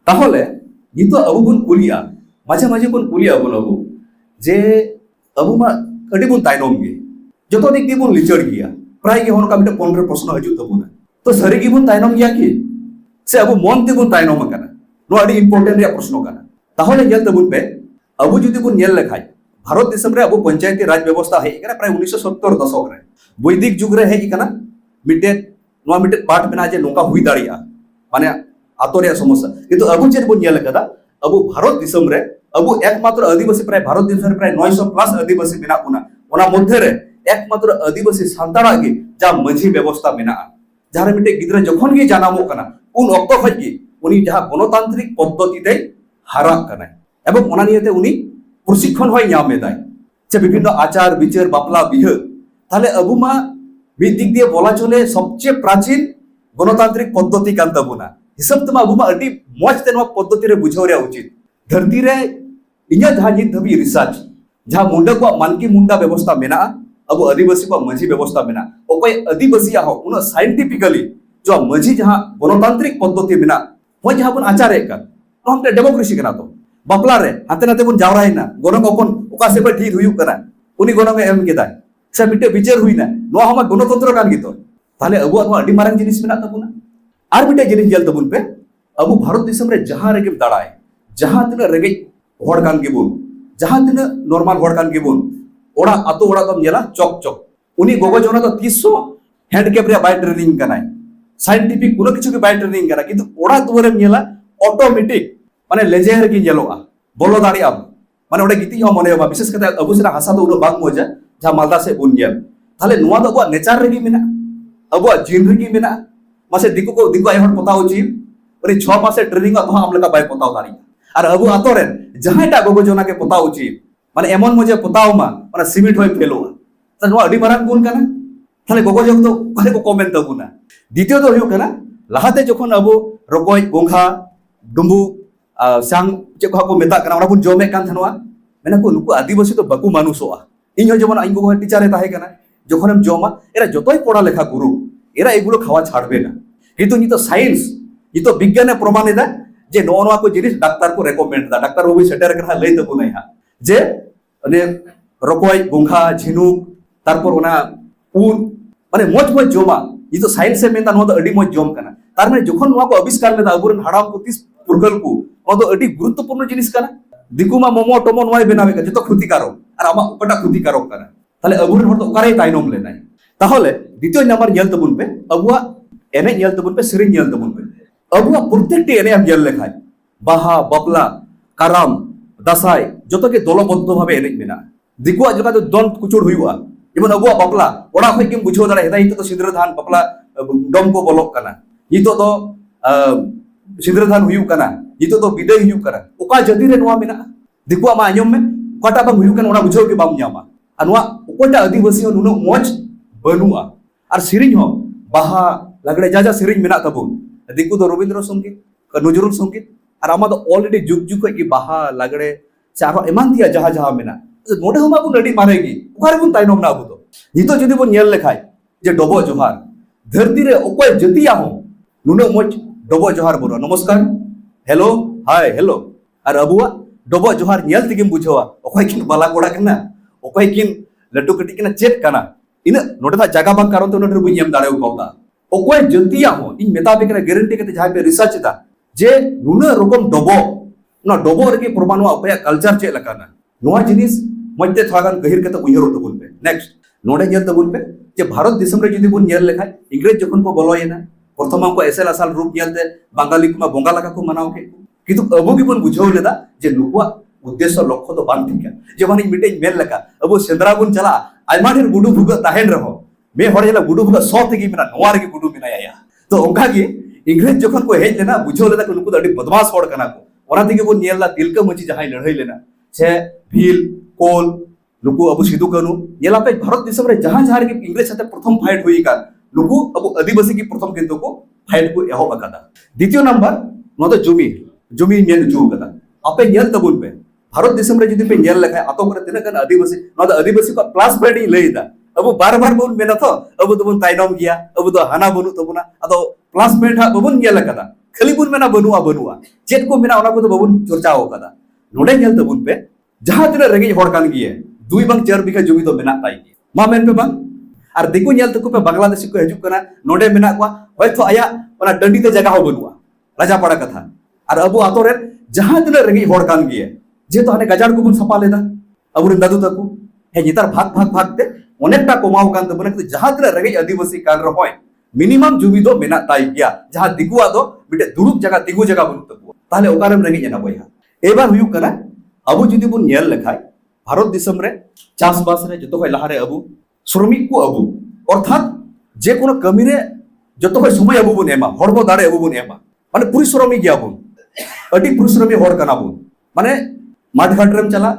তাহলে নিতো আবু বন কুলিয়া মাঝে মাঝে বন কুলিয়া বন আবু যে আবু মা আᱹᱰᱤ বন তাইনম গে যত দিক দিয়ে বন লিচड़ गया প্রায় গে হন কামিটা 15 প্রশ্ন হজুত তবুনা তো সারি কি বন তাইনম गया কি সে আবু মন তে বন তাইনম কানা নো আᱹᱰᱤ ইম্পর্টেন্ট রে প্রশ্ন কানা তাহলে গেল তবুন পে আবু যদি বন নেল লেখাই ভারত দেশম রে আবু পঞ্চায়েती রাজ ব্যবস্থা হেই কানা প্রায় 1970 দশক রে বৈদিক যুগ রে হেই কানা মিটে নো মিটে পার্ट মেনা যে নৌকা হুই দাঁড়িয়া মানে আতো রে সমস্যা কিন্তু আবু চের বন নেল কাদা আবু ভারত দেশম রে আবু একমাত্র আদিবাসী প্রায় ভারত দেশম রে প্রায় 900 প্লাস আদিবাসী মেনা কোনা ওনা মধ্যে রে একমাত্র আদিবাসী সান্তাড়া গে যা মাঝি ব্যবস্থা মেনা যারা মিটে গিদ্রা যখন গে জানামো কানা উন অক্ত খজ গে উনি যাহা গণতান্ত্রিক পদ্ধতিতে হারা কানা এবং ওনা নিয়েতে উনি প্রশিক্ষণ হয় নামে দেয় যে বিভিন্ন আচার বিচার বাপলা বিহ তাহলে আবু মা মিদ দিক দিয়ে বলা চলে সবচেয়ে প্রাচীন গণতান্ত্রিক পদ্ধতি কান তাবুনা হিসাব তমা আবু মা আᱹᱰᱤ মজ তে নয়া পদ্ধতি রে বুঝাव রে উচিत धरती रे इኛ जहां नित धबी रिसर्च जहां मुंडा को मानकी मुंडा व्यवस्था मेना अब आदिवासी को मझी व्यवस्था मेना ओकोय आदिवासी हो उन साइंटिफिकली जो मझी जहां गणतांत्रिक पद्धति मेना वो जहां बन आचारे का तो हम डेमोक्रेसी कना तो बापला रे हाते नाते बन जावरायना गणक अपन ओका से ठीक हुयु कना उनी गणक एम केदा से मिटे विचार हुइना नो हम गणतंत्र कान गितो ताले अबु नो अडी मारंग जिनिस मेना तबुना आर मिटे जिनिस गेल तबुन पे अबु भारत देशम रे जहां रे गेम दाड़ाय जहां तना रेगे हड़ कान गेबुन जहां तना नॉर्मल हड़ कान गेबुन ओड़ा आतो ओड़ा तम जेला चौक चौक उनी गोगो जोना तो 300 हैंडकेप रे बाय ट्रेनिंग कनाय साइंटिफिक कुनो किछु के बाय ट्रेनिंग कना किंतु ओड़ा दुरे जेला ऑटोमेटिक माने लेजेर की जेलोआ बोलो दाड़ी अब माने ओडे गिति हो मने बा विशेष कते अबु सेना हासा दो उनो बाग मोजा जहां मालदा से बुन जेल ताले नुवा दो अबु नेचर रेगी मेना अबु जीन रेगी मेना मासे दिको आय हड़ पताव ची ओरे 6 मासे ट्रेनिंग तो हम लगा बाय पताव दाड़ी আর আবু আতরেন যাহাইটা গগো জনাকে পতা উচিত মানে এমন মজে পতাও মা মানে সিমিট হই ফেলো তা নো আডি মারাং গুণ কানা তাহলে গগো জগ তো কারে কো কমেন্ট তাবুনা দ্বিতীয় তো হইও কানা লাহাতে যখন আবু রকয় গংঘা ডুম্বু সাং চে কো মেতা কানা ওরা বুন জমে কান থানোয়া মেনা কো নুকু আদিবাসী তো বাকু মানুষোয়া ইন হয় যেমন আইন গগো টিচারে তাহে কানা যখন এম জমা এরা যতই পড়া লেখা করু এরা এগুলো খাওয়া ছাড়বে না কিন্তু নি তো সায়েন্স নি তো বিজ্ঞানে প্রমাণ এদা जे नोनवा को जिनिस डाक्टर को रेकमेंड दा डाक्टर वो भी सेटर करा लई तबु नै हा जे अने रकोय गुंखा झिनुक तारपर ओना उन माने मज मज जोमा इ तो साइंस से मेनता नो तो अडी मज जोम कना तार माने जखन नोवा को आविष्कार लेदा अबुरन हाड़ाम को तीस पुरगल को नो तो अडी गुरुत्वपूर्ण जिनिस कना दिकुमा मोमो टोमो नोय बनावे का जतो क्षतिकारक আর আমা ওটা ক্ষতিকারক কানা তাহলে अबुरन हर तो ओकारे ताइनम लेनाय তাহলে দ্বিতীয় নাম্বার নেল তবুন पे अबुआ एने नेल तबुन पे सिरिन नेल तबुन पे अबुआ प्रत्येकटी एने हम गेल लेखाय बाहा बपला काराम दासाय जतो के दलबद्ध भावे एने मेना दिकुआ जका तो दन कुचुड़ हुआ जेमन अबुआ बपला ओड़ा खय किम बुझो दाड़ा हेदा हितो तो सिद्रधान बपला डम को बोलक कना हितो तो सिद्रधान हुयु कना हितो तो विदय हुयु कना ओका जति रे नोआ मेना दिकुआ मा आंजम में ओकाटा बा हुयु कना ओड़ा बुझो के बाम न्यामा अनवा ओकोटा आदिवासी नुनो मौज बनुआ और सिरिन हो बाहा लगड़े जाजा सिरिन मेना तबुन दिकु तो रविंद्र संगीत नजरुल संगीत और आमा तो ऑलरेडी जुग जुग की बाहा लगड़े से आरो एमान दिया जहां जहां मेना नोडे हम आबु नडी मारेगी ओखारे बुन ताइनम ना आबु तो नितो जदि बन नेल लेखाय जे डबो जोहार धरती रे ओकोय जतिया हो नुनो मज डबो जोहार बोलो नमस्कार हेलो हाय हेलो और अबुआ डबो जोहार नेल तिगिम बुझवा ओकोय किन बाला कोड़ा कना ओकोय किन लड्डू कटी कना चेक कना इन नोडे दा जगह बांग कारण तो नोडे बुन यम दाड़े कौता ओकोय जतिया हो इन मेता पे कना गारंटी कते जहां पे रिसर्च दा जे नुना रकम डबो ना डबो रे के प्रमाणवा अपया कल्चर चे लकाना नोआ जिनिस मध्य थोड़ागान गहिर कते उयरो तबुन पे नेक्स्ट नोडे नेल तबुन पे जे भारत देशम रे जदि बुन नेल लेखाय इंग्रेज जखन को बोलोयना प्रथम को एसेल असाल रूप नेलते बांगाली को बोंगा लगा को मनाव के किंतु अबो की बुन बुझाव लेदा जे नुकुआ उद्देश्य लक्ष्य तो बांग थिका जे माने मिटे मेल लका अबो सेंद्रा बुन चला आयमा ढेर गुडु भुग ताहेन रहो मे हड़ हेला गुडु भुग सौ थी मेना नोआ रे गुडु मेनाया तो ओंका की इंग्रेज जखन को हेज लेना बुझो लेना नुकु अडी बदमाश हड़ कना को ओना तिगे बो नेला तिलका मची जहां लड़ाई लेना छे भील कोल नुकु अबु सिदु कानु नेला पे भारत देशम रे जहां जहां के इंग्रेज साथे प्रथम फाइट हुई का नुकु अबु आदिवासी की प्रथम किंतु को फाइट को एहो बकादा द्वितीय नंबर नो तो जुमी नेल जु कदा आपे नेल तबुन पे भारत देशम रे जदि पे नेल लेखाय आतो करे तिना कन आदिवासी नो तो आदिवासी को प्लस पॉइंट लेदा अब बार बार बोन मेना तो अब तो बन ताइनम गया अब तो हाना बनु तबुना अदो क्लासमेट हा बबन गेल कदा खाली बुन मेना बनुआ बनुआ चेक को मेना ओना को तो बबुन चर्चाओ कदा नोडे नेल तबुन पे जहां तिना रेंगे हर कान गिए 2 बांग 4 बीघा जमी तो मेना ताई मा मेन पे बांग और दिकु नेल तको पे बांग्लादेश को हजू कना नोडे मेना को होयतो आया ओना डंडी ते जगह हो बनुआ राजा पड़ा कथा और अबु आतो रे जहां तिना रेंगे हर कान गिए जे तो हाने गजाड़ को बुन सपा लेदा अबुन दादू तको हे नितार भाग ते अनेकटा कमाव कान तबना कि जहां तिना रेंगे आदिवासी कान रहोय मिनिमम जुमी दो मेना ताई गया जहां दिकुआ दो मिटे दुरुप जगह तिगु जगह बनु तको ताहले ओकारेम रेंगे जना बयहा एबार हुयु कना अबु जुदी बुन नेल लेखाय भारत दिसम रे चास बास रे जतो खय लहारे अबु श्रमिक को अबु अर्थात जे कोनो कमी रे जतो खय समय अबु बुन एमा हड़बो दाड़े अबु बुन एमा माने परिश्रमी गया बुन अति परिश्रमी हड़ कना बुन माने माठघाट रेम चला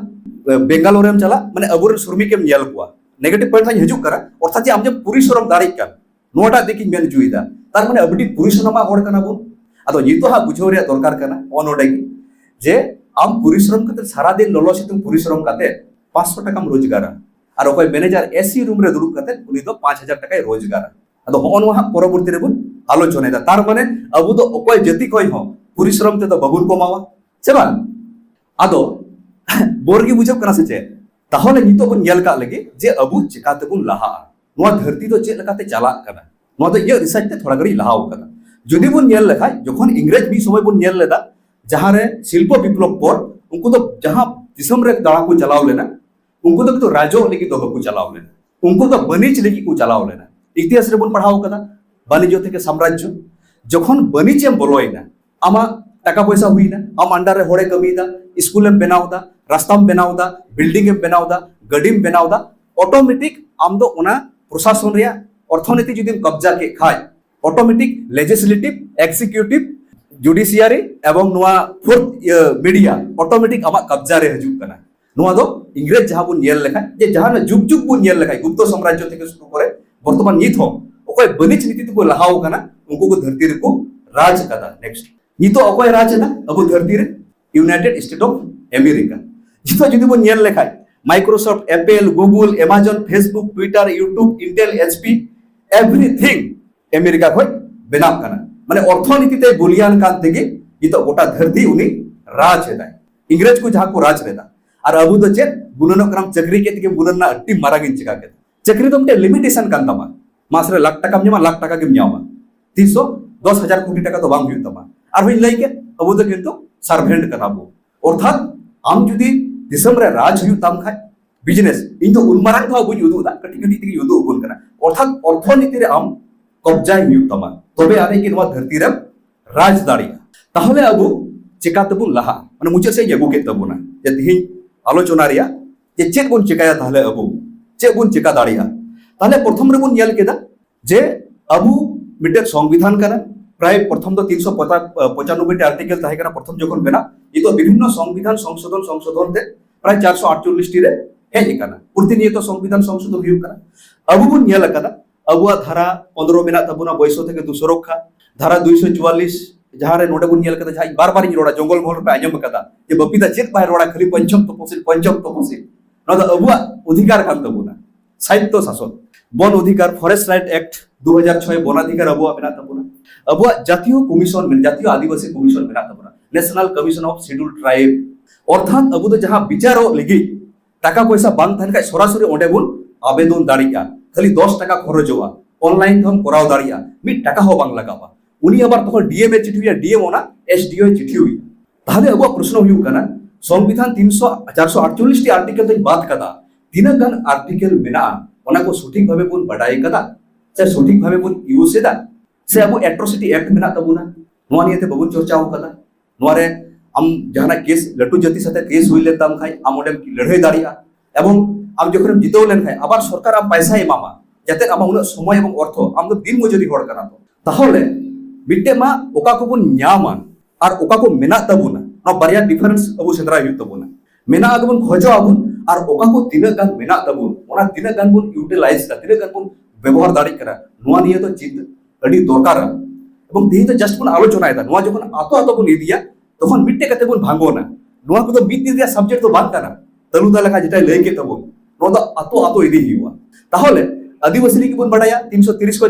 बेंगालोर रेम चला माने अबु रे श्रमिक केम नेल कुआ नेगेटिव पॉइंट थाय हजू करा अर्थात जे आम जे परिश्रम दाड़े का नोटा देखि मेन जुइदा तार माने अबडी परिश्रम हड़ कना बुन आदो नितो हा बुझो रे दरकार कना ओनोडे जे आम परिश्रम करते सारा दिन ललो सितुंग परिश्रम करते 500 टाका रोजगार और ओकय मैनेजर एसी रूम रे दुरुब करते उनी दो 5000 टाका रोजगार अदो होनो हा परवर्ती रे बुन आलोचना दा तार माने अबु दो ओकय जति कोय हो परिश्रम ते तो बबुन कमावा सेबा आदो बोरगी बुझब कना से चे ताहले नितो बुन नेल का लगे जे अबु चिकाते बुन लहा नोआ धरती तो चेक लकाते चला कना नोआ तो ये रिसर्च ते थोड़ा गरी लहाव कना जदि बुन नेल लेखाय जखन इंग्रेज भी समय बुन नेल लेदा जहां रे शिल्प विप्लव पर उनको तो जहां दिसम रे दाड़ा को चलाव लेना उनको तो राजो लेकी तो को चलाव लेना उनको तो बनिज लेकी को चलाव लेना इतिहास रे बन पढ़ाव कदा बानिज्य थे साम्राज्य जखन बनिज एम बोलोइना आमा टाका पैसा हुईना आम अंडर रे होड़े कमीदा स्कूल एम बनावदा रास्ता में बनावदा बिल्डिंग एम बनावदा गडी में बनावदा ऑटोमेटिक आम दो ओना प्रशासन रे अर्थनीति जुदी कब्जा के खाय ऑटोमेटिक लेजिस्लेटिव एक्सिक्यूटिव जुडिशियरी एवं नोआ फोर्थ मीडिया ऑटोमेटिक आमा कब्जा रे हजू कना नोआ दो इंग्रेज जहां बुन नेल लेखा जे जहां जुग जुग बुन नेल लेखा गुप्त साम्राज्य থেকে শুরু করে বর্তমান নিত हो ओकय बनिज नीति को लहाव कना उनको को धरती रे को राज कदा नेक्स्ट नितो ओकय राज ना अबु धरती रे यूनाइटेड स्टेट ऑफ अमेरिका जितो जदी बुन नेल लेखा Microsoft Apple Google Amazon Facebook Twitter YouTube Intel HP everything America को बनाव कना माने अर्थनीति ते बुलियान कान तेगे इतो गोटा धरती उनी राज हेदा इंग्रेज को जहां को राज रेदा और अबु तो चेक गुणनो क्रम चक्री के तिके गुणना अट्टी मारागिन चिका के चक्री तो मटे लिमिटेशन कान तमा मास रे लाख टाका मा लाख टाका के न्यामा 310,000 कोटी टाका तो बांग हुई तमा और हुई लई के अबु तो किंतु सर्वेंट कनाबो अर्थात आम जुदी दिसम रे राज हुई तम खाय बिजनेस इन तो उनमारांग था बुझ युदु दा कटी कटी तिके युदु उबन कना अर्थात अर्थनीति रे आम कब्जा हुई तमा तबे आने की नवा धरती रे राज दाड़िया ताहले अबु चिका तबुन लहा माने मुचे से यगु के तबुना जे तिहिन आलोचना रिया जे चेक बुन चिकाया ताहले अबु चेक बुन चिका दाड़िया ताहले प्रथम रे बुन नेल केदा जे अबु मिटे संविधान कना प्राय प्रथम तो 395 आर्टिकल ताहे कना प्रथम जखन बेना इ तो विभिन्न संविधान संशोधन ते प्राय 448 टी रे हे कना प्रतिनियत संविधान संशोधन हुई कना अबु बुन नेल कदा अबुआ धारा 15 मेना तबुना बयसो थे दु सुरक्षा धारा 244 जहां रे नोडे बुन नेल कदा जहां बार बार रोड़ा जंगल महल पे आजम कदा जे बपिता चेक बाहर रोड़ा खाली पंचम तपसिल न तो अबुआ अधिकार कान तबुना साहित्य शासन वन अधिकार फॉरेस्ट राइट एक्ट 2006 वन अधिकार अबुआ मेना तबुना अबुआ जातीय कमिशन में जातीय आदिवासी कमिशन मेना तबुना national commission of scheduled tribe अर्थात अबु तो जहां विचारो लगी टाका पैसा बांग थान का सरासरि ओंडे बुन आवेदन दाड़िया खाली 10 टाका खरचोआ ऑनलाइन हम कराव दाड़िया मिट टाका हो बांग लगावा उनी अबार तो डीएम ए चिठी हुई डीएम ओना एसडीओ चिठी हुई ताहले अब प्रश्न हुई कना संविधान 448 टी आर्टिकल तक बात कदा तीन गन आर्टिकल मेना ओना को सठिक भाबे बुन बडाई कदा से सठिक भाबे बुन यूज एदा से अब एट्रोसिटी एक्ट मेना तबुना नोआ नियते बबुन चर्चा हो कदा नोआ रे हम जहाना केस लटू जति साथे केस हुई ले तम खाई आम ओडे लड़ाई दाड़िया एवं आम जखन जितो लेन खाई आबार सरकार आम पैसा एमामा जाते आम उन समय एवं अर्थ आम तो दिन मजूरी हड़ कना तो ताहले मिटे मा ओका को बुन न्यामा और ओका को मेना तबुना न बारिया डिफरेंस अबु सेंद्रा हुई तबुना मेना अगबुन खोजो अबुन और ओका को तीन गान मेना तबुन ओना तीन गान बुन यूटिलाइज दा तीन गान बुन व्यवहार दाड़ी करा नोआ निये तो चित अडी दरकार एवं देहि तो जस्ट बुन आलोचना एदा नोआ जखन आतो आतो बुन इदिया तखन मिटे कते बुन भांगोना नोआ को तो मिट दिया सब्जेक्ट तो बात करा तलुदा लेखा जेटा लई के तबुन नोआ तो आतो आतो इदी हिवा ताहले आदिवासी की बुन बडाया 330 को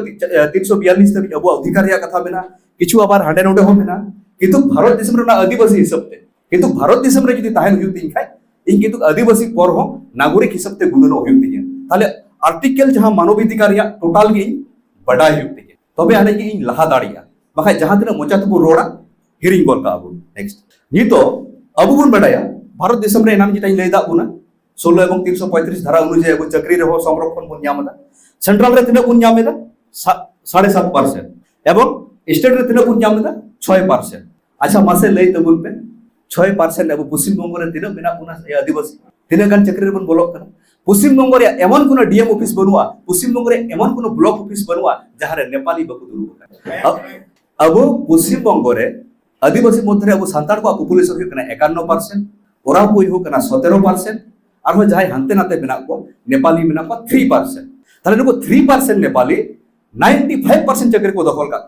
342 तक अबु अधिकार या कथा बेना किछु आबार हांडे नोडे हो मेना किंतु भारत दिसम रे आदिवासी हिसाब ते किंतु भारत दिसम रे जुदी ताहेन हुयु तिन खाय इन किंतु आदिवासी पर हो नागरिक हिसाब ते गुणनो हुयु तिन ताले आर्टिकल जहां मानवाधिकार या टोटल गे बड़ा हुयु तिन तबे आने की इन लहा दाड़िया बाखा जहां तना मोचा तबु रोड़ा हिरिंग गोल का अबु नेक्स्ट नितो अबु बुन बडाया भारत दिसम रे नाम जेटा लैदा बुना 16 एवं 335 धारा अनुसार अब चाकरी रे हो संरक्षण बुन ᱧᱟᱢदा सेंट्रल रे तिना बुन ᱧᱟᱢदा 7.5% एवं स्टेट रे तिना बुन ᱧᱟᱢदा 6%। अच्छा मासे लई तबुन पे 6% अब पश्चिम बंग रे तिना मेना बुना आदिवासी तिना गान चाकरी रे बुन बोलक कना पश्चिम बंग रे एमन कोनो डीएम ऑफिस बनुआ पश्चिम बंग रे एमन कोनो ब्लॉक ऑफिस बनुआ जहां रे नेपाली बकु दुरु अब पश्चिम बंग रे आदिवासी मध्य अब सान्ताड़ को पॉपुलेशन हो 51% ओरा को हो 17% और जहां हांते नाते मेना को नेपाली मेना को 3%। ताले नुको 3% नेपाली 95% चाकरी को दखल का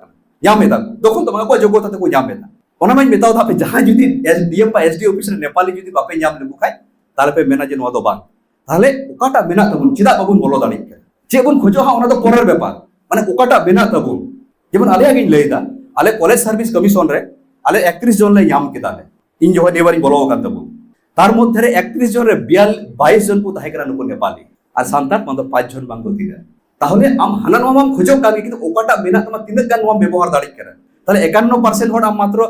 यामेदा दखल तो माको जोगोता ते को यामेदा ओना माइ मेताव था पे जहां जुदी एसडीएम पा एसडी ऑफिस रे नेपाली जुदी बापे याम लेबु खाय ताले पे मेना जे नो दो बांग ताले ओकाटा मेना तबुन चिदा बाबुन बोलो दाड़ी के जे बुन खोजो हा ओना दो परेर व्यापार माने ओकाटा मेना तबुन जेबन आले आगे लैदा आले कॉलेज सर्विस कमीशन रे आले 31 जन ले याम केदाले इन जो नेबारी बोलो कान तबुन तार मध्य रे 31 जन रे 22 जन को ताहे करा नुको नेपाली और सान्ताड़ मतलब 5 जन बांग को दिदा ताहले आम हाना नोमा माम खोजो कागे किंतु ओकाटा मेना तमा तिनक गान नोमा व्यवहार दाड़ी करे ताले 51% होड़ आम मात्र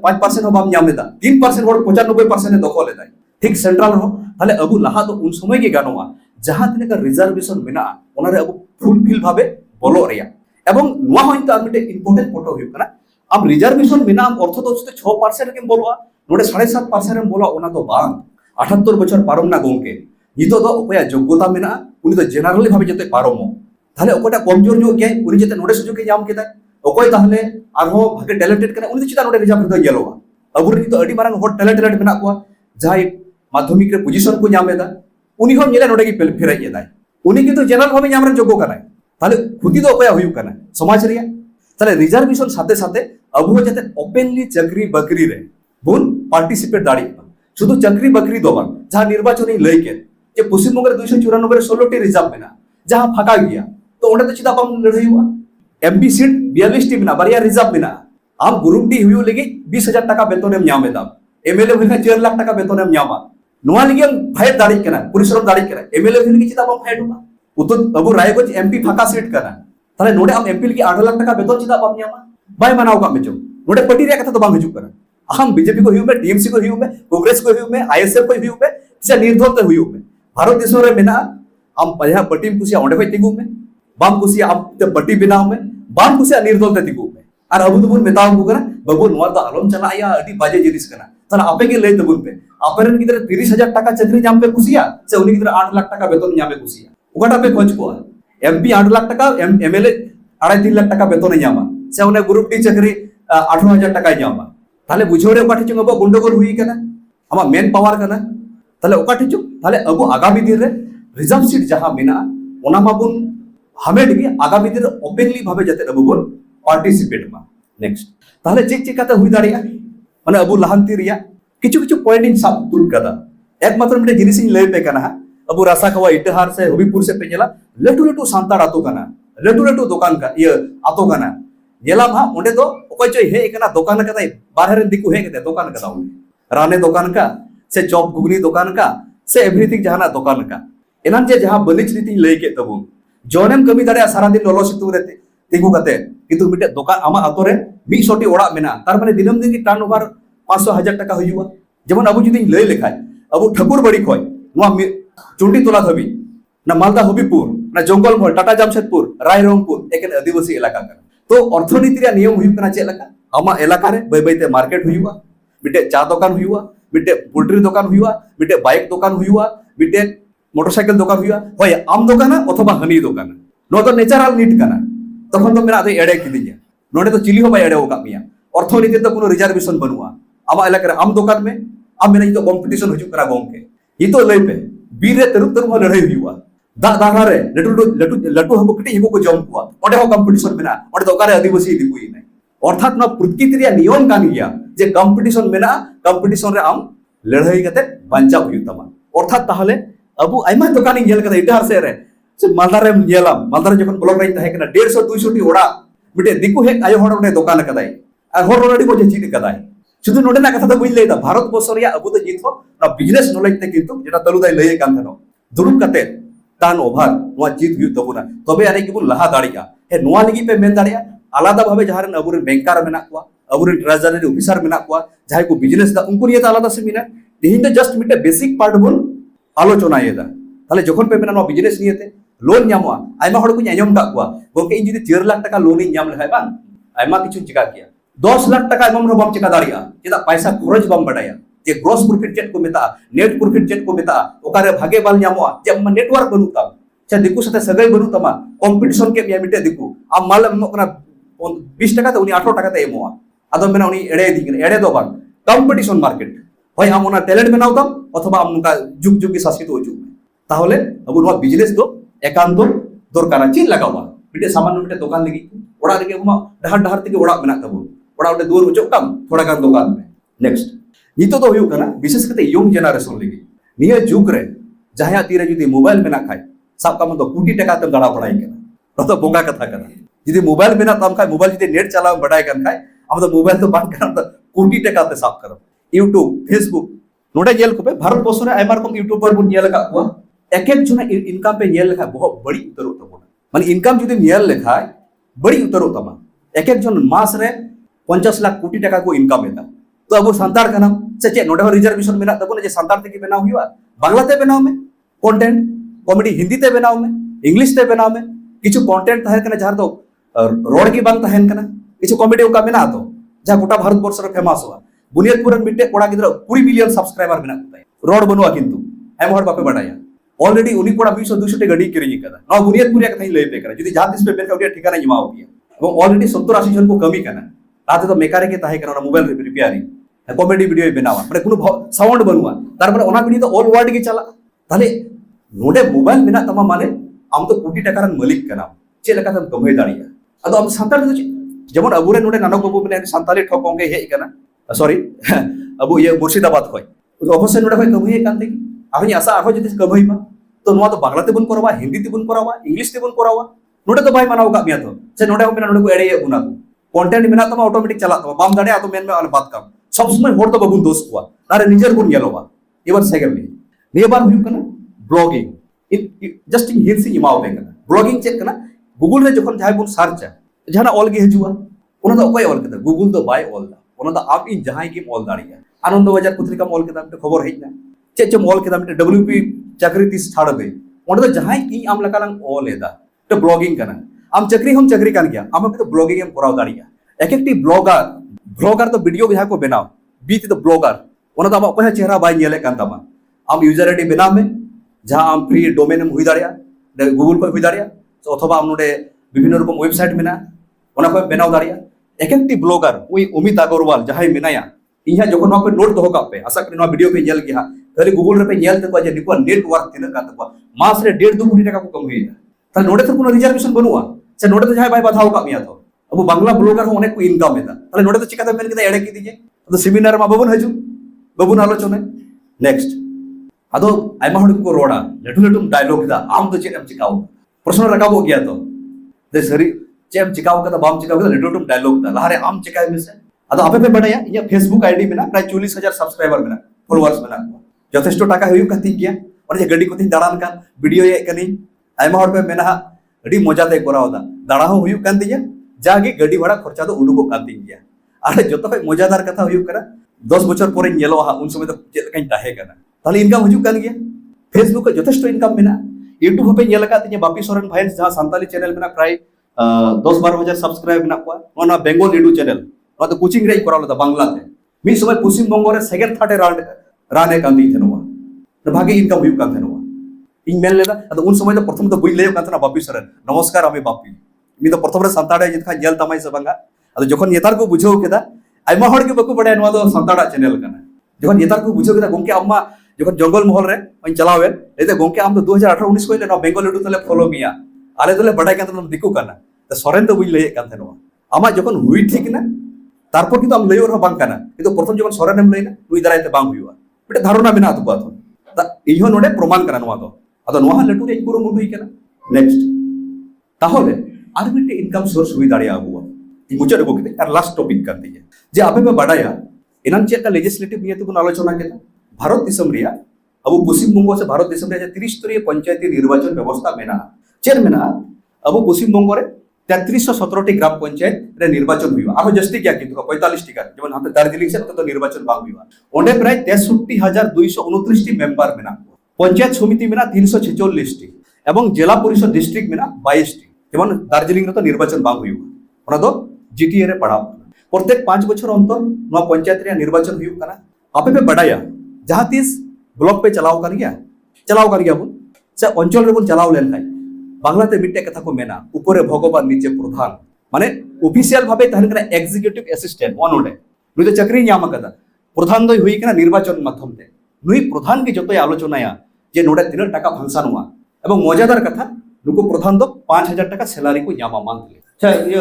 5% हो बाम ᱧᱟᱢᱮᱫᱟ 3% होड़ 95% ए दखल लेदा ठीक सेंट्रल हो ताले अबु लहा तो उन समय के गानोआ जहां तिनका रिजर्वेशन मेना ओना रे अबु फुलफिल भाबे बोलो रिया एवं नोआ होइता मिटे इंपोर्टेंट फोटो हुई कना अब रिजर्वेशन मेना ऑर्थोडॉक्स ते 6% के बोलवा नोडे 7.5% एम बोला ओना तो बांग 78 बछर पारम ना गोंके नितो दो ओकया योग्यता मेना उनी तो जनरली भाबे जते पारमो ताले ओकटा कमजोर जो के उनी जते नोडे सुजो के जाम केदा ओकय ताहले आरो भागे टैलेंटेड कना उनी चिता नोडे रिजर्व दो येलोवा अबुर नि तो अडी मारंग होट टैलेंटेड मेना को जहां माध्यमिक रे पोजीशन को ᱧᱟᱢᱮᱫᱟ उनी हो नेले नोडे की फेराई येदाय उनी किंतु जनरल भाबे ᱧᱟᱢ रे जोगो कनाय ताले खुदी दो ओकया हुयु कना समाज रिया ताले रिजर्वेशन साथे साथे अबु जते ओपनली चाकरी बकरी रे बुन पार्टिसिपेट दाड़ी शुद्ध चाकरी बकरी दो बांग जहां निर्वाचन लई के जे पश्चिम बंग रे 294 रे 16 टी रिजर्व मेना जहां फाका गया तो ओंडे तो चिता बाम लड़ाई हुआ एमपी सीट 42 टी मेना बारिया रिजर्व मेना आम ग्रुप डी हुयु लगी 20000 टाका बेतन एम ᱧᱟᱢᱮᱫᱟ एमएलए हुई 4 लाख टाका बेतन एम ᱧᱟᱢᱟ नोआ लगी फाइट दाड़ी कना परिश्रम दाड़ी कना एमएलए हुई लगी चिता बाम फाइट हुआ उतो अबु रायगंज एमपी फाका सीट कना ताले नोडे आम एमपी लगी 8 लाख टाका बेतन चिता बाम ᱧᱟᱢᱟ बाय मानाव का मेचो नोडे पटी रे कथा तो बाम हिजु कना हम बीजेपी को हुयु में टीएमसी को हुयु में कांग्रेस को हुयु में आईएसएफ को हुयु में से निर्दल ते हुयु में भारत देश रे मेना आम पया पटीम कुसिया ओंडे पे तिगु में बाम कुसिया आम ते पटी बनाव में बाम कुसिया निर्दल ते तिगु में और अबु दुबुन मेताव को कना बाबू नोआ तो आलम चला या अडी बाजे जिनिस कना ताला आपे के लई तबुन पे आपरेन गिदरे 30000 टाका चाकरी जाम पे कुसिया से उनी गिदरे 8 लाख टाका बेतन ᱧᱟᱢে कुसिया ओकाटा पे खोज को एमपी 8 लाख टाका एमएलए 2.5 लाख टाका बेतन ᱧᱟᱢᱟ से उन्हें ग्रुप डी चाकरी 18000 टाका ᱧᱟᱢᱟ ताले बुझोरे ओकाठी चंग अब गुंडगोल हुई कना आमा मेन पावर कना ताले ओकाठी चु ताले अब आगामी दिन रे रिजर्व सीट जहां मेना ओना माबुन हमेड गे आगामी दिन ओपनली भाबे जते अब बोल पार्टिसिपेट मा नेक्स्ट ताले चेक चेक काते हुई दाड़िया माने अब लहांती रिया किछु किछु पॉइंट इन सब तुल कदा एकमात्र मिटे जिनिस इन लय पे कना अब रासा खवा इटहार से हबीपुर से पेजेला लटू लटू सान्ताड़ आतो कना लटू लटू दुकान का ये आतो कना येला मा ओंडे दो ओकय चय हे कना दुकान कदा बाहर दिकु हे कदा दुकान कदा राने दुकान का से चॉप घुगनी दुकान का से एवरीथिंग जहाना दुकान का एनान जे जहां बनिज नीति लय के तबु जोनेम कमी दाड़े सारा दिन लोलो सितु रे तिगु कते किंतु मिटे दुकान आमा आतो रे 100 टी ओड़ा मेना तार माने दिनम दिन की टर्न ओवर 500,000 टाका हुआ जेमन अबु जुदी लय लेखाय अबु ठाकुर बड़ी खय नोआ चुंडी तोला धबी ना मालदा हबीपुर ना जंगल मल टाटा जमशेदपुर रायरंगपुर एकेन आदिवासी इलाका का तो अर्थनीति रे नियम हुई कना चे लका आमा इलाका रे बय बयते मार्केट हुआ मिटे चा दुकान हुआ मिटे पोल्ट्री दुकान हुआ मिटे बाइक दुकान हुआ मिटे मोटरसाइकिल दुकान हुआ होय आम दुकान अथवा हनी दुकान नो तो नेचुरल नीट कना तखन तो मेरा दे एडे किदिया नोडे तो चिली हो बाय एडे होका मिया अर्थनीति तो कोनो रिजर्वेशन बनुआ आमा इलाका रे आम दुकान में आम मेना तो कंपटीशन हुजु करा गोंके ये तो लय पे बीर रे तरुक तरुक लड़ाई हुआ दा दागा रे लटू लटू लटू हबो कटी हिबो को जम कुआ ओडे हो कंपटीशन मेना ओडे तो कारे आदिवासी दिकुई नै अर्थात न प्रकृति रे नियम कान गया जे कंपटीशन मेना कंपटीशन रे आम लड़ाई कते बांचा हुई तमा अर्थात ताहले अबु आइमा दुकान गेल कते इटार से रे से मालदार रे गेला मालदार जखन ब्लॉक राइन ताहे कना 150 200 टी ओड़ा मिटे दिकु हे आयो हर ओडे दुकान कदाई और हर ओडे को चीज कदाई शुद्ध नोडे ना कथा तो बुझ लेदा भारत बर्ष रे अबु तो जीत हो ना बिजनेस नॉलेज ते किंतु जेटा तलुदाई लई कान थनो दुरुब कते तान ओभार नोआ जीत हुई तबुना तबे आरे कि बुन लहा दाड़िया हे नोआ लगी पे मेन दाड़िया आलादा भावे जहारन अबुरे बैंकर मेना कुआ अबुरे ट्रेजरी ऑफिसर मेना कुआ जहां को बिजनेस दा उनको निये आलादा से मिना तेहिन तो जस्ट मिटे बेसिक पार्ट बुन आलोचना येदा ताले जखन पे मेना नो बिजनेस नियेते लोन ᱧᱟᱢᱚᱜᱼᱟ आयमा हड़ को आंजम का कुआ गोके इन जुदी 4 लाख टका लोन ᱧᱟᱢ लेखाय बांग आयमा किछु चिका किया 10 लाख टका एमम रो बम चिका दाड़िया चेदा पैसा खरच बम बडाया जे ग्रॉस प्रॉफिट चेट को मेता नेट प्रॉफिट चेट को मेता ओकारे भागे बाल ᱧᱟᱢᱚᱜᱼᱟ जे नेटवर्क बनु ताम चे दिकु साथे सगै बनु तमा कंपटीशन के मिटे दिकु आम माल एमो कना 20 टका ते उनी 18 टका ते एमोआ आदो मेना उनी एड़े दिकन एड़े दो बांग कंपटीशन मार्केट होय आम ओना टैलेंट बनाव ताम अथवा आम नुका जुग जुग की शासित हो जुग ताहले अब नो बिजनेस दो एकांत दरकार चीज लगावा मिटे सामान्य मिटे दुकान लगी ओड़ा रे हुमा डहार डहार ते ओड़ा मेना तबो ओड़ा ओडे दूर उचो कम थोड़ा गान दुकान में नेक्स्ट नितो तो हुयु कना विशेष करते यंग जनरेशन लगी निया जुग रे जहाया तीरे जुदी मोबाइल मेना खाय सब काम तो कोटी टका तम गाड़ा पड़ाई केना तो बोंगा कथा कना जुदी मोबाइल मेना तम खाय मोबाइल जुदी नेट चलाव बडाय कन खाय हम तो मोबाइल तो बात करम तो कोटी टका ते सब करम यूट्यूब फेसबुक नोडे जेल को पे भारत बर्ष रे आयमा रकम यूट्यूबर बुन जेल का हुआ एक एक जना इनकम पे नेल लेखा बहुत बड़ी उतरो तबोना माने इनकम जुदी नेल लेखाय बड़ी उतरो तमा एक एक जन मास रे 50 लाख कोटी टका को इनकम एता तो अब संतार कना से चे नोडे रिजर्वेशन मेना तबोना जे संतार ते की बनाव हुआ बांग्ला ते बनाव में कंटेंट कॉमेडी हिंदी ते बनाव में इंग्लिश ते बनाव में किछु कंटेंट तहर कना जहार तो रोड की बांग तहन कना किछु कॉमेडी का मेना तो जा गोटा भारत वर्ष रे फेमस हुआ बुनियादपुर मिटे कोड़ा गिद्रा 20 मिलियन सब्सक्राइबर मेना ताय रोड बनवा किंतु एम हर बापे बडाया ऑलरेडी उनी कोड़ा 200 टे गाड़ी किरिंग कदा ना बुनियादपुर या कथाई लई पे करा जदी जहां दिस पे बेन का ठिकाना जमाओ गया एवं ऑलरेडी 70 80 जन को कमी कना आते तो मेकारे के ताहे कना मोबाइल रिपेयरिंग कॉमेडी वीडियो बनावा माने कोनो साउंड बनवा तार पर ओना वीडियो तो ऑल वर्ल्ड के चला ताले नोडे मोबाइल मेना तमा माने आम तो कोटी टका रन मालिक कना चे लका तम कमई दाड़िया अदो आम संताल तो जेमन अबुरे नोडे नानो बाबू मेने संताली ठोकों के हे कना सॉरी अब ये मुर्शिदाबाद खोय अवश्य नोडे खोय कमई कानते आनी आशा आखो जति कमई मा तो नोआ तो बांग्ला ते बन करवा हिंदी ते बन करवा इंग्लिश ते बन करवा नोडे तो भाई मानाव का मिया तो से नोडे हो मेना नोडे को एड़े गुना कंटेंट मेना तो ऑटोमेटिक चला तो बाम दाड़े आ तो मेन में बात काम सब समय होड़ तो बबुन दोस्त हुआ तारे निजर गुन येलोवा एवर सेकंड में ने बार हुई कना ब्लॉगिंग इन जस्ट इन हिंसी इमाव पे कना ब्लॉगिंग चेक कना गूगल रे जखन जाय बुन सर्च जहाना ऑल गे हजुआ ओना तो ओकय ऑल केदा गूगल तो बाय ऑल ओना तो आप इन जहां की ऑल दाड़िया आनंद बाजार पत्रिका ऑल केदा मिटे खबर हेजना चे चे ऑल केदा मिटे डब्ल्यूपी चाकरी तीस छाड़ दे ओना तो जहां की आम लकालां ऑल एदा तो ब्लॉगिंग कना आम चाकरी हम चाकरी कान गया आम तो ब्लॉगिंग हम कराव दाड़िया एक एकटी ब्लॉगर तो वीडियो जहां को बनाव बीच तो ब्लॉगर ओना तो आम ओकय चेहरा बाय नेले कान तमा आम यूजर आईडी बनाव में जहां आम फ्री डोमेन में हुई दाड़िया गूगल पे हुई दाड़िया अथवा आम नोडे विभिन्न रकम वेबसाइट मेना ओना को बनाव दाड़िया एक एकटी ब्लॉगर ओई अमित अग्रवाल जहां मेनाया इहा जखन नोआ पे नोट दोहो का पे आशा करी नोआ वीडियो पे नेल गया खाली गूगल रे पे नेल तको जे निको नेटवर्क तिना का तको मास रे 1.5-2 कोटी टका को कम होइना ताले नोडे तो कोनो रिजर्वेशन बनुआ से नोडे तो जहां भाई बाथाव का मिया तो अब बांग्ला ब्लॉगर हो अनेक को इनकम एता ताले नोडे तो चिकाते मेन के एड़े की दीजिए तो सेमिनार मा बबन हजू बबन आलोचना नेक्स्ट अदो आयमा हड़ को रोड़ा लटू लटू डायलॉग दा आम तो चेम चिकाओ प्रश्न रकाबो गया तो दे सरी चेम चिकाओ का बाम चिकाओ का लटू लटू डायलॉग दा लहारे आम चिकाय में से अदो आपे पे बडाया इया फेसबुक आईडी में ना प्राय 40000 सब्सक्राइबर में फॉलोअर्स में जथेष्ट टाका हुई कथि गया और जे गड्डी कोथि दाड़ान का वीडियो ये कनी आयमा हड़ पे मेना अडी मजा ते करावदा दाड़ा हो हुई कान दिया जागे गड्डी भाड़ा खर्चा तो उडुको कान दिया अरे जतो भाई मजादार कथा हुई करा 10 बछर परे नेलो हा उन समय तो चेत काई ताहे कना ताले इनकम हुजु कान गया फेसबुक का जथेष्ट इनकम में ना यूट्यूब पे नेल का तिया बापी सोरेन भाई जहां संताली चैनल में ना प्राय 10-12 हजार सब्सक्राइब ना को ओना बेंगल एडु चैनल तो कोचिंग रे करावला बांग्ला ते मी समय पश्चिम बंगो रे सेकंड थर्ड राने कांदी थनवा तो भागे इनकम हुई कान थनवा इन मेन लेदा तो उन समय तो प्रथम तो बुई लेयो कान थना बापी सरन नमस्कार आमे बापी मी तो प्रथम रे संताड़े जितखा जेल तमाई सबंगा अद जखन नेतार को बुझो केदा आइमा हड़ के बको बडे नवा तो संताड़ा चैनल कना जखन नेतार को बुझो केदा गोंके अम्मा जखन जंगल महल रे मन चलावे एते गोंके आम तो 2018 19 कोइले न बेंगल एडु तले फॉलो मिया आले तले बडाय कान दिकु कना तो सरेन तो बुई ले कान थनवा आमा जखन हुई ठीक ना तारपर किंतु आम लयो रह बांग कना किंतु प्रथम जखन सरेन लेना नुई दारायते बांग हुआ बेटे धारणा मेना तो बात ता इहो नोडे प्रमाण कना नवा तो अदो नवा लटू रे कुरो मुडुई कना नेक्स्ट ताहले आर बेटे इनकम सोर्स हुई दाड़िया आगुआ मुझे अगो के और लास्ट टॉपिक कर दिए जे आपे पे बाडाया एनान चेक का लेजिस्लेटिव नियत बन आलोचना के भारत दिसम रिया अब पश्चिम बंग से भारत दिसम रिया 30 स्तरीय पंचायती निर्वाचन व्यवस्था मेना चेर मेना अब पश्चिम बंग रे 3317 टी ग्राम पंचायत रे निर्वाचन हुआ आरो जस्ती क्या किंतु 45 टी का जेमन हाते दार्जिलिंग से तो निर्वाचन बाग हुआ ओंडे प्राय 63229 टी मेंबर मेना पंचायत समिति मेना 346 टी एवं जिला परिषद डिस्ट्रिक्ट मेना 22 टी जेमन दार्जिलिंग रे तो निर्वाचन बाग हुआ ओना दो जीटीए रे पड़ा प्रत्येक 5 बछर अंतर नवा पंचायत रे निर्वाचन हुआ कना आपे पे बडाया जहां तीस ब्लॉक पे चलाव कर गया बुन से अंचल रे बुन चलाव लेन खाय बांग्लाते मिट्टे कथा को मेना ऊपरे भगवान नीचे प्रधान माने ऑफिशियल भाबे तहन कना एग्जीक्यूटिव असिस्टेंट वन ओडे नुई तो चक्री न्याम कदा प्रधान दो हुई कना निर्वाचन माध्यम ते नुई प्रधान के जतो आलोचनाया जे नोडे 3 टाका फंक्शन हुआ एवं मजादार कथा नुको प्रधान दो 5000 टाका सैलरी को न्यामा मांगले अच्छा ये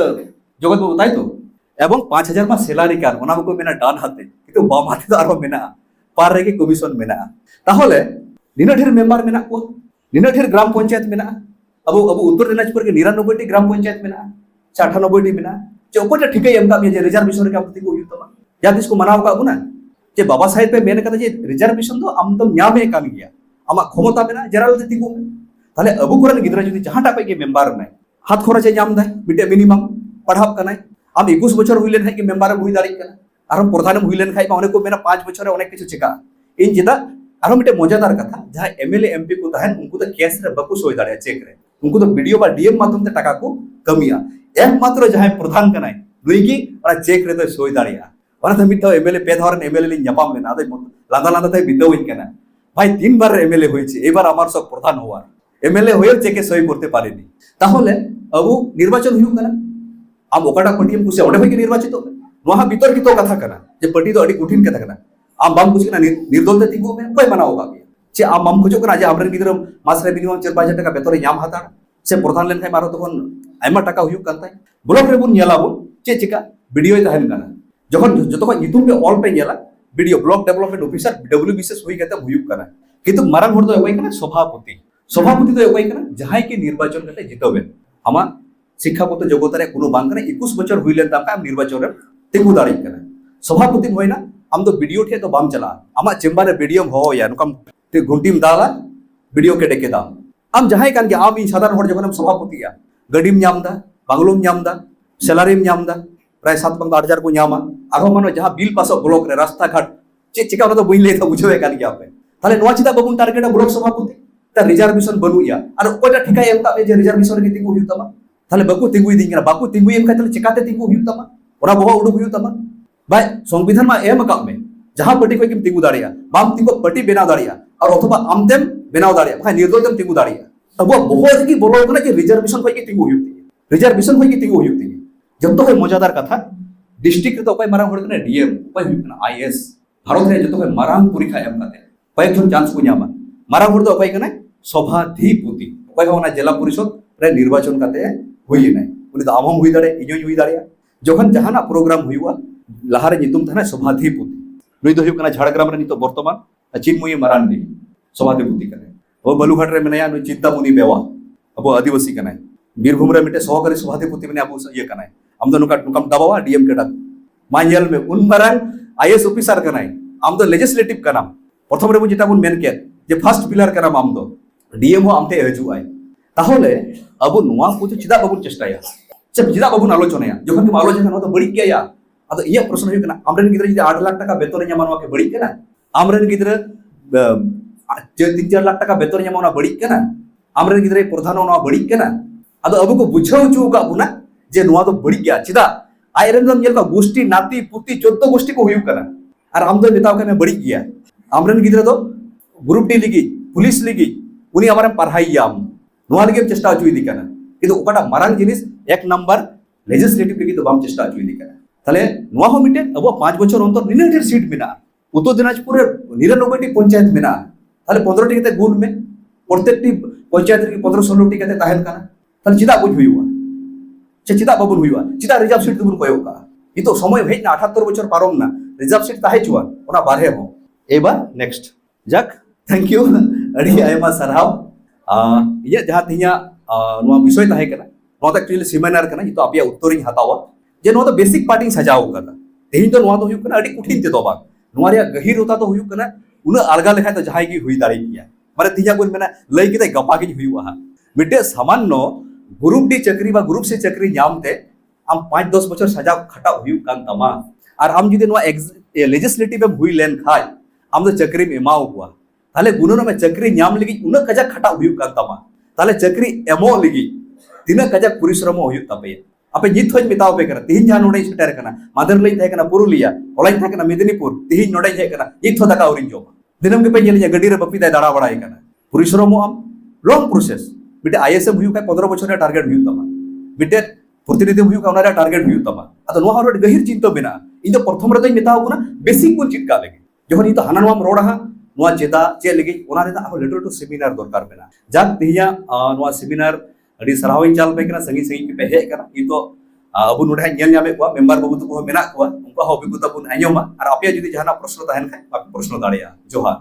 जगत बाबू ताई तो एवं 5000 मा सैलरी कार ओना को मेना डान हाते कितु बाम हाते तो आरो मेना पार रे के कमीशन मेना ताहले निना ढेर मेंबर मेना को निना ढेर ग्राम पंचायत मेना अब उत्तर दिनाजपुर के 99 टी ग्राम पंचायत मेना 98 टी मेना जे ओपटा ठिकै एम का जे रिजर्वेशन रे का को युत या दिस को मनाव का बुना जे बाबा साहेब पे मेन कदा जे रिजर्वेशन तो आम तो न्यामे कान गया आमा क्षमता मेना जराल ते तिगु ताले अबु करन गिदरा जदि जहाटा पे के मेंबर नै हाथ खरच न्याम दाय मिटे मिनिमम पढ़ाव कनाय आम 21 बछर हुइलेन है कि मेंबर हुइ दाड़ी कना आर प्रधान हुइलेन खाइ माने को मेना 5 बछर अनेक किछु चिका इन जेदा आरो मिटे मजादार कथा जहां एमएलए एमपी को तहन उनको तो केस रे बकु सोय दाड़े चेक रे उनको तो वीडियो बा डीएम माध्यम ते टाका को कमिया एकमात्र जहां प्रधान कनाय दुईगी और चेक रे तो सोय दाड़िया और तो मितो एमएलए पे धरन एमएलए लिन न्यापाम लेना आदे लांदा लांदा ते बिदो इन कना भाई 3 बार एमएलए होइছে এবার আমার সব প্রধান হওয়ার एमएलए होयर चेके सही করতে পারেনি তাহলে अब निर्वाचन हुई कना अब ओकाटा पटीएम कुसे ओडे होई के निर्वाचित हो वहां भीतर की तो कथा कना जे पटी तो अडी कठिन कथा कना आम बाम कुछ ना निर्दल ते तिगु में कोई मना होगा चे आम बाम खोजो कना जे आमरन गिदर मास रे मिनिमम 4-5 टाका बेतरे ᱧᱟᱢ हाता से प्रधान लेन खाय मारो तखन आयमा टाका हुई कानताय ब्लॉक रे बुन नेला बुन चे चिका वीडियो तहन कना जखन जतो नितुम पे ऑल पे नेला वीडियो ब्लॉक डेवलपमेंट ऑफिसर डब्ल्यू विशेष हुई कते हुई कना किंतु मारान हर तो होई कना सभापति तो होई कना जहां के निर्वाचन कते जितबे आमा शिक्षागत जगत रे कोनो बांग कना 21 बछर हुइलेन ताका निर्वाचन रे तिगु दाड़ी कना सभापति होइना आम तो वीडियो ठे तो बाम चला आमा चेम्बर रे वीडियो हो या नुकम ते घुंटीम दाला वीडियो के डेके दा आम जहां कान के आम इन साधारण हर जखन सभापति या गडीम न्यामदा बांगलोम न्यामदा सैलरीम न्यामदा प्राय 7-8 को न्यामा आरो मानो जहां बिल पास ब्लॉक रे रास्ता घाट चे चिका तो बइन ले तो बुझवे कान के आपे ताले नोआ चिता बबुन टारगेट ब्लॉक सभापति ता रिजर्वेशन बनुया और कोटा ठिका एम का जे रिजर्वेशन के तिगु हुतमा ताले बकु तिगु दिंगरा बाकु तिगु एम का ताले चिकाते तिगु हुतमा ओरा बहो उडु हुतमा भाई संविधान में एम का में जहां पटी को किम तिगु दाड़िया बाम तिगु पटी बेना दाड़िया और अथवा आमदेम बेनाव दाड़िया भाई निर्दोलदेम तिगु दाड़िया अब वो बहुत की बोलो ना कि रिजर्वेशन होई के तिगु हुयुती रिजर्वेशन होई के तिगु हुयुती जब तो है मजादार कथा डिस्ट्रिक्ट तो कोई मारांग होड़ कने डीएम कोई हुई आईएएस भारत रे जतो कोई मारांग परीक्षा एम काते कोई जन चांस को न्यामा मारांग होड़ तो कोई कने सभाधिपति कोई होना जिला परिषद रे निर्वाचन काते हुई नै उनी तो आमम हुई दाड़े इजो हुई दाड़िया जखन जहाना प्रोग्राम हुआ लहारे नितुम थाना सभाधिपति नुई दो हुई झाड़ग्राम रे नितो वर्तमान चिन्मयी मारांडी सभाधिपति कने ओ बलुघाट रे मेनया नुई चिंतामणि बेवा अब आदिवासी कने बीरभूम रे मिटे सहकारी सभाधिपति मेने अब ये कने आम दो नुका नुकम दबावा डीएम के डाक मांजल में उन मारांग आईएएस ऑफिसर कने आम दो लेजिस्लेटिव कना प्रथम रे जेटा बुन मेन के जे फर्स्ट पिलर कना आम दो डीएम हो आमते हजू आय ताहले अब नुआ को चिदा बाबुन चेष्टाया से चिदा बाबुन आलोचनाया जखन तुम आलोचना तो बड़ी गया अब ये प्रश्न हुई कना आमरेन गिदरा जदि 8 लाख टाका बेतन ᱧᱟᱢᱟ के बड़ी कना आमरेन गिदरा 3-4 लाख टाका बेतन ᱧᱟᱢᱟ बड़ी कना आमरेन गिदरा प्रधान ना बड़ी कना अब अब को बुझाव चु का बुना जे नुआ तो बड़ी गया चिदा आयरन दम का गोष्ठी नाती पुती 14 गोष्ठी को हुई कना और आम तो बताओ के बड़ी गया आमरेन गिदरा तो ग्रुप डी लिगी पुलिस लिगी उनी हमारे पढ़ाई आम नुआ लगे चेष्टा चुई दी कना किंतु ओकाटा मारांग जिनिस एक नंबर लेजिस्लेटिव लगी तो बाम चेष्टा चुई दी कना ताले नुआ हो मिटे अब 5 बछर अंतर निनेटेर सीट मेना उत्तर दिनाजपुर 99 टी पंचायत मेना ताले 15 टी कते गुण में प्रत्येक टी पंचायत रे 15-16 टी कते ताहेन कना ताले चिदा बुझ हुईवा चे चिदा बाबुन हुईवा चिदा रिजर्व सीट दुबुन कोयो का इ तो समय हेज ना 78 बछर पारम ना रिजर्व सीट ताहे जुवा ओना बारहे हो एबा नेक्स्ट जक थैंक यू अड़ी आयमा सरहाव ये जहां तिया नुआ विषय ताहे कना नुआ तो एक्चुअली सेमिनार कना इ तो आपिया उत्तरिन हतावा जे नोआ बेसिक पार्ट इन सजाव कदा तेहिं तो नोआ तो हुयुक कना अडी कठिन ते दो बांग नोआ रे गहिर होता तो हुयुक कना उना अलगा लेखा तो जहां की हुई दाड़ी किया माने तिजा कोन मेना लई किते गपा की हुयुआ हा मिटे सामान्य ग्रुप डी चक्री बा ग्रुप से चक्री नामते आम 5-10 बछर सजाव खटा हुयुक कान तमा और आम जुदि नोआ लेजिस्लेटिव में हुई लेन खाय आम तो चक्री में एमाव हुआ ताले गुनो में चक्री नाम लगी उना कजा खटा हुयुक कान तमा ताले चक्री एमो लगी तिना कजा परिश्रम हुयुक तपे अपे नित होय मेताव पे करा तिहिन जहां नोडे सेटर कना मादर लई थाय कना पुरुलिया ओलाई थाय कना मेदिनीपुर तिहिन नोडे थाय कना नित हो दाका उरिन जोमा दिनम के पे जेलिया गडी रे बपी दाय दाड़ा बड़ाय कना परिश्रम आम लॉन्ग प्रोसेस बिटे आईएसएम हुयुक का 15 बछर टारगेट हुयुक तमा बिटे प्रतिनिधि हुयुक का ओनारे टारगेट हुयुक तमा अतो नो हारो गहिर चिंता बिना इन तो प्रथम रे तो मेताव गुना बेसिक को चिटका लगे जखन इ तो हाना नोम रोड हा नोआ चेदा चे लगे ओनारे दा लेटर टू सेमिनार दरकार बेना जाक तिया नोआ सेमिनार अडी सराहविन चाल पे कना संगी संगी पे हे कना इ तो अबु नोडे नेल नामे को मेंबर बाबू तो मेना को उनका हो अभिज्ञता बुन आयोमा और आपे जदि जहाना प्रश्न तहन खाय आप प्रश्न दाड़िया जोहार